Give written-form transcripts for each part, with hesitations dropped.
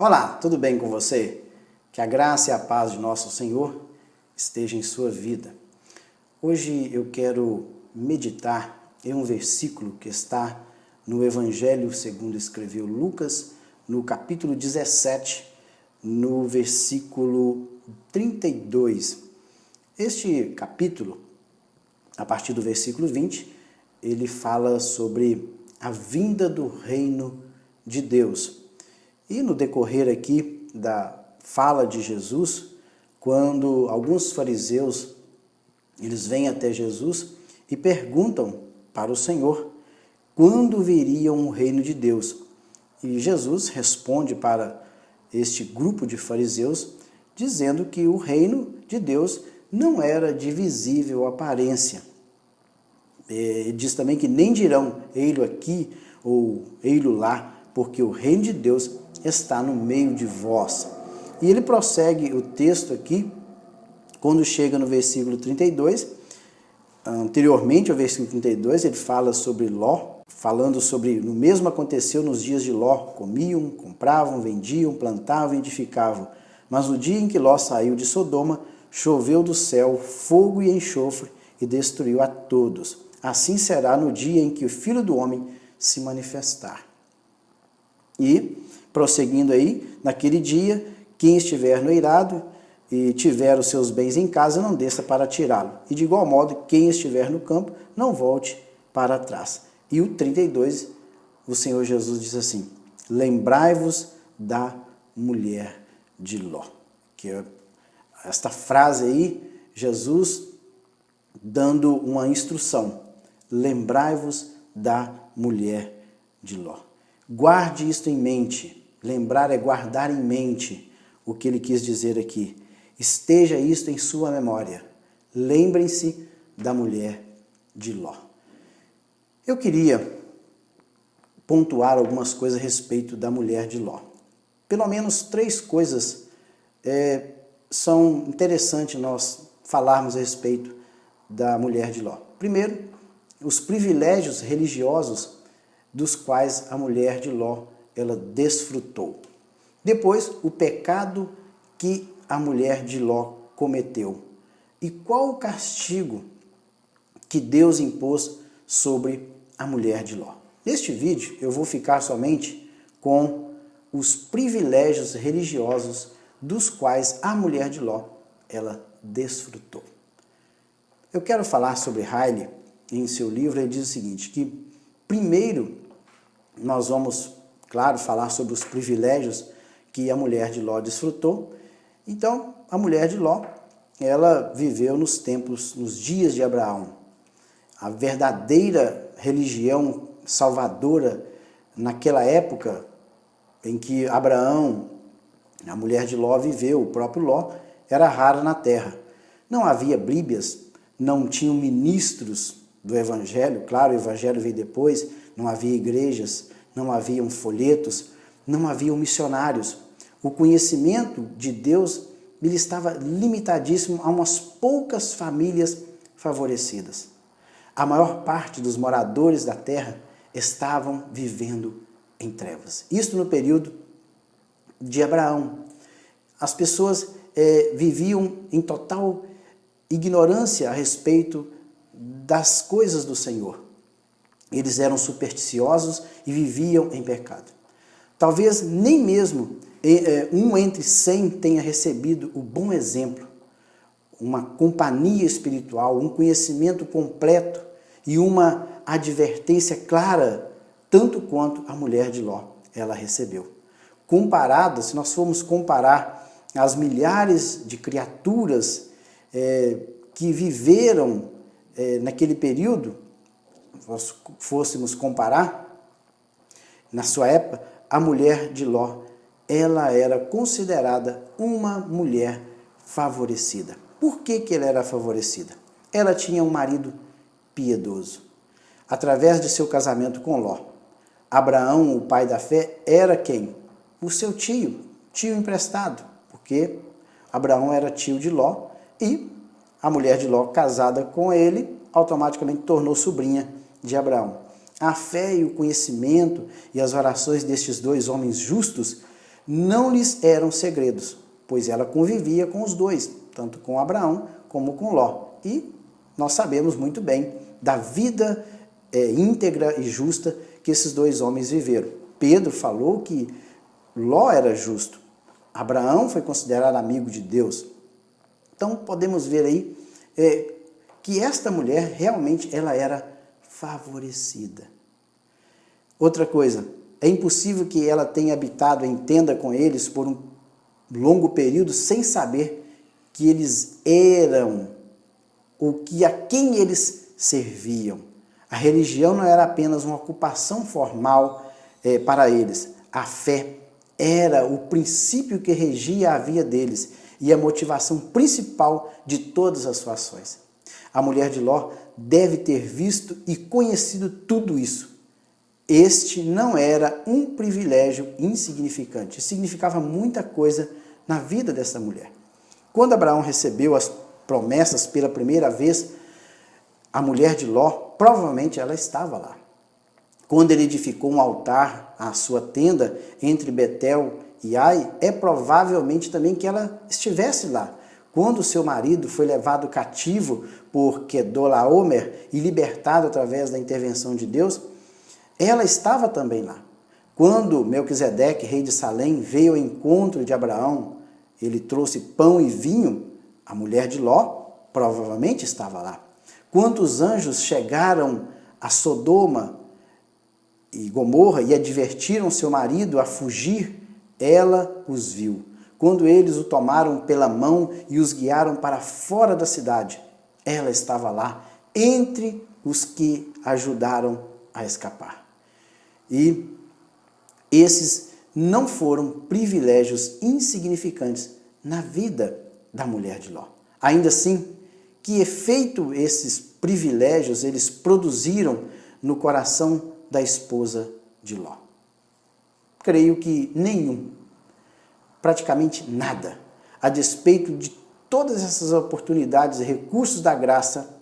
Olá, tudo bem com você? Que a graça e a paz de nosso Senhor esteja em sua vida. Hoje eu quero meditar em um versículo que está no Evangelho segundo escreveu Lucas, no capítulo 17, no versículo 32. Este capítulo, a partir do versículo 20, ele fala sobre a vinda do reino de Deus. E no decorrer aqui da fala de Jesus, quando alguns fariseus eles vêm até Jesus e perguntam para o Senhor quando viria o reino de Deus. E Jesus responde para este grupo de fariseus dizendo que o reino de Deus não era de visível aparência. Diz também que nem dirão ei-lo aqui ou ei-lo lá, porque o reino de Deus está no meio de vós. E ele prossegue o texto aqui, quando chega no versículo 32, anteriormente ao versículo 32, ele fala sobre Ló, falando sobre, no mesmo aconteceu nos dias de Ló, comiam, compravam, vendiam, plantavam e edificavam. Mas no dia em que Ló saiu de Sodoma, choveu do céu fogo e enxofre e destruiu a todos. Assim será no dia em que o Filho do Homem se manifestar. E, prosseguindo aí, naquele dia, quem estiver no eirado e tiver os seus bens em casa, não desça para tirá-lo. E de igual modo, quem estiver no campo, não volte para trás. E o 32, o Senhor Jesus diz assim: lembrai-vos da mulher de Ló. Que é esta frase aí, Jesus dando uma instrução. Lembrai-vos da mulher de Ló. Guarde isto em mente. Lembrar é guardar em mente o que ele quis dizer aqui. Esteja isto em sua memória. Lembrem-se da mulher de Ló. Eu queria pontuar algumas coisas a respeito da mulher de Ló. Pelo menos 3 coisas são interessantes nós falarmos a respeito da mulher de Ló. Primeiro, os privilégios religiosos dos quais a mulher de Ló ela desfrutou. Depois, o pecado que a mulher de Ló cometeu. E qual o castigo que Deus impôs sobre a mulher de Ló. Neste vídeo, eu vou ficar somente com os privilégios religiosos dos quais a mulher de Ló ela desfrutou. Eu quero falar sobre Riley. Em seu livro, ele diz o seguinte, que primeiro nós vamos, claro, falar sobre os privilégios que a mulher de Ló desfrutou. Então, a mulher de Ló, ela viveu nos dias de Abraão. A verdadeira religião salvadora naquela época em que Abraão, a mulher de Ló viveu, o próprio Ló, era rara na terra. Não havia Bíblias, não tinham ministros do Evangelho, claro, o Evangelho veio depois, não havia igrejas, não haviam folhetos, não haviam missionários. O conhecimento de Deus ele estava limitadíssimo a umas poucas famílias favorecidas. A maior parte dos moradores da terra estavam vivendo em trevas. Isso no período de Abraão. As pessoas viviam em total ignorância a respeito das coisas do Senhor. Eles eram supersticiosos e viviam em pecado. Talvez nem mesmo um entre 100 tenha recebido o bom exemplo, uma companhia espiritual, um conhecimento completo e uma advertência clara, tanto quanto a mulher de Ló ela recebeu. Comparado, se nós formos comparar as milhares de criaturas que viveram naquele período, nós fôssemos comparar, na sua época, a mulher de Ló, ela era considerada uma mulher favorecida. Por que ela era favorecida? Ela tinha um marido piedoso. Através de seu casamento com Ló, Abraão, o pai da fé, era quem? O seu tio emprestado, porque Abraão era tio de Ló e a mulher de Ló, casada com ele, automaticamente tornou sobrinha de Abraão. A fé e o conhecimento e as orações destes 2 homens justos não lhes eram segredos, pois ela convivia com os dois, tanto com Abraão como com Ló. E nós sabemos muito bem da vida íntegra e justa que esses dois homens viveram. Pedro falou que Ló era justo, Abraão foi considerado amigo de Deus. Então podemos ver aí que esta mulher realmente ela era favorecida. Outra coisa, é impossível que ela tenha habitado em tenda com eles por um longo período sem saber que eles eram ou que a quem eles serviam. A religião não era apenas uma ocupação formal para eles. A fé era o princípio que regia a vida deles e a motivação principal de todas as suas ações. A mulher de Ló deve ter visto e conhecido tudo isso. Este não era um privilégio insignificante, significava muita coisa na vida dessa mulher. Quando Abraão recebeu as promessas pela primeira vez, a mulher de Ló, provavelmente ela estava lá. Quando ele edificou um altar à sua tenda entre Betel e Ai, é provavelmente também que ela estivesse lá. Quando seu marido foi levado cativo por Quedorlaomer e libertado através da intervenção de Deus, ela estava também lá. Quando Melquisedeque, rei de Salém, veio ao encontro de Abraão, ele trouxe pão e vinho, a mulher de Ló provavelmente estava lá. Quando os anjos chegaram a Sodoma e Gomorra e advertiram seu marido a fugir, ela os viu. Quando eles o tomaram pela mão e os guiaram para fora da cidade, ela estava lá, entre os que ajudaram a escapar. E esses não foram privilégios insignificantes na vida da mulher de Ló. Ainda assim, que efeito esses privilégios eles produziram no coração da esposa de Ló? Creio que nenhum, praticamente nada, a despeito de todas essas oportunidades e recursos da graça,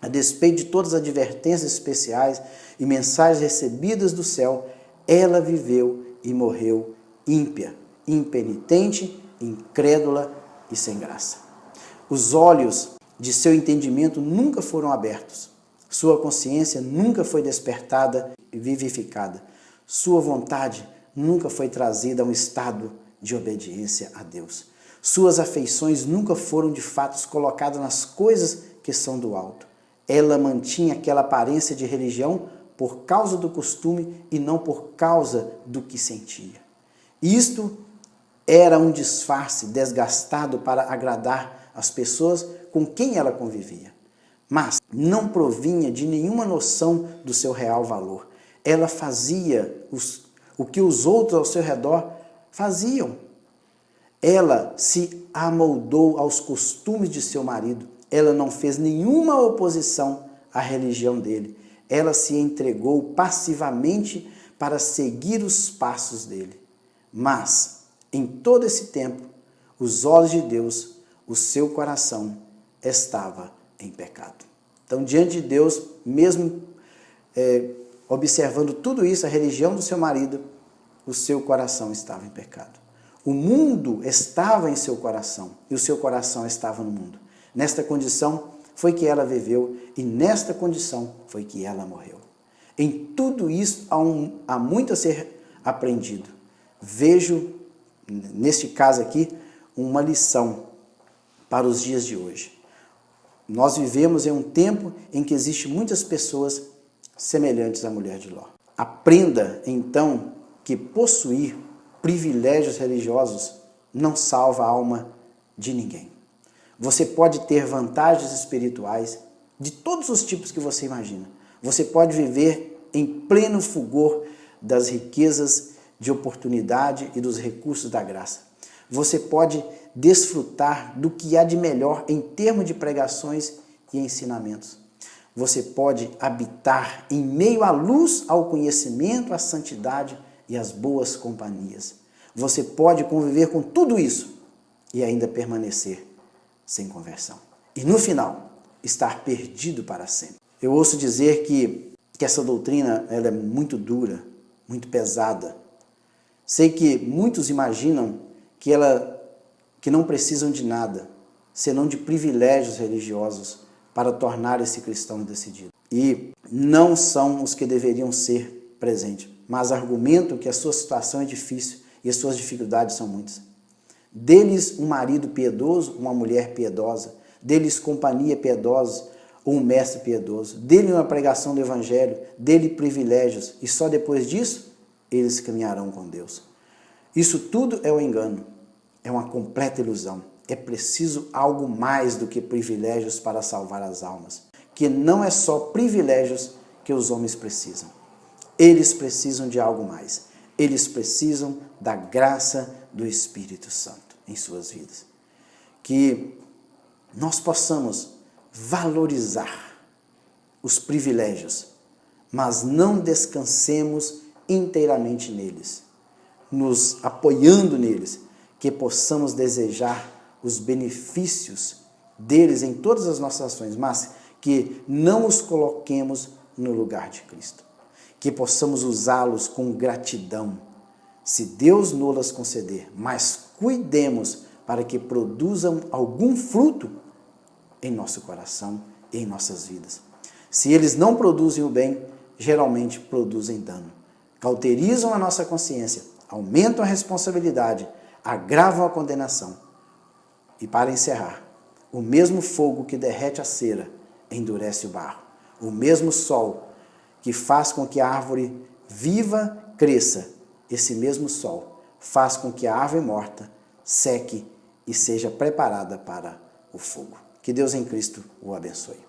a despeito de todas as advertências especiais e mensagens recebidas do céu, ela viveu e morreu ímpia, impenitente, incrédula e sem graça. Os olhos de seu entendimento nunca foram abertos, sua consciência nunca foi despertada e vivificada, sua vontade nunca foi trazida a um estado de obediência a Deus. Suas afeições nunca foram de fato colocadas nas coisas que são do alto. Ela mantinha aquela aparência de religião por causa do costume e não por causa do que sentia. Isto era um disfarce desgastado para agradar as pessoas com quem ela convivia, mas não provinha de nenhuma noção do seu real valor. Ela fazia o que os outros ao seu redor faziam. Ela se amoldou aos costumes de seu marido. Ela não fez nenhuma oposição à religião dele. Ela se entregou passivamente para seguir os passos dele. Mas, em todo esse tempo, os olhos de Deus, o seu coração estava em pecado. Então, diante de Deus, mesmo observando tudo isso, a religião do seu marido, o seu coração estava em pecado. O mundo estava em seu coração e o seu coração estava no mundo. Nesta condição foi que ela viveu e nesta condição foi que ela morreu. Em tudo isso há muito a ser aprendido. Vejo, neste caso aqui, uma lição para os dias de hoje. Nós vivemos em um tempo em que existem muitas pessoas semelhantes à mulher de Ló. Aprenda, então, que possuir privilégios religiosos não salva a alma de ninguém. Você pode ter vantagens espirituais de todos os tipos que você imagina. Você pode viver em pleno fulgor das riquezas de oportunidade e dos recursos da graça. Você pode desfrutar do que há de melhor em termos de pregações e ensinamentos. Você pode habitar em meio à luz, ao conhecimento, à santidade e às boas companhias. Você pode conviver com tudo isso e ainda permanecer sem conversão. E no final, estar perdido para sempre. Eu ouço dizer que essa doutrina ela é muito dura, muito pesada. Sei que muitos imaginam que não precisam de nada, senão de privilégios religiosos para tornar esse cristão decidido. E não são os que deveriam ser presentes, mas argumentam que a sua situação é difícil e as suas dificuldades são muitas. Deles um marido piedoso, uma mulher piedosa, deles companhia piedosa ou um mestre piedoso, dele uma pregação do evangelho, dele privilégios, e só depois disso eles caminharão com Deus. Isso tudo é um engano, é uma completa ilusão. É preciso algo mais do que privilégios para salvar as almas, que não é só privilégios que os homens precisam. Eles precisam de algo mais. Eles precisam da graça do Espírito Santo em suas vidas. Que nós possamos valorizar os privilégios, mas não descansemos inteiramente neles, nos apoiando neles, que possamos desejar os benefícios deles em todas as nossas ações, mas que não os coloquemos no lugar de Cristo. Que possamos usá-los com gratidão, se Deus nos conceder, mas cuidemos para que produzam algum fruto em nosso coração e em nossas vidas. Se eles não produzem o bem, geralmente produzem dano. Cauterizam a nossa consciência, aumentam a responsabilidade, agravam a condenação. E para encerrar, o mesmo fogo que derrete a cera endurece o barro. O mesmo sol que faz com que a árvore viva cresça, esse mesmo sol faz com que a árvore morta seque e seja preparada para o fogo. Que Deus em Cristo o abençoe.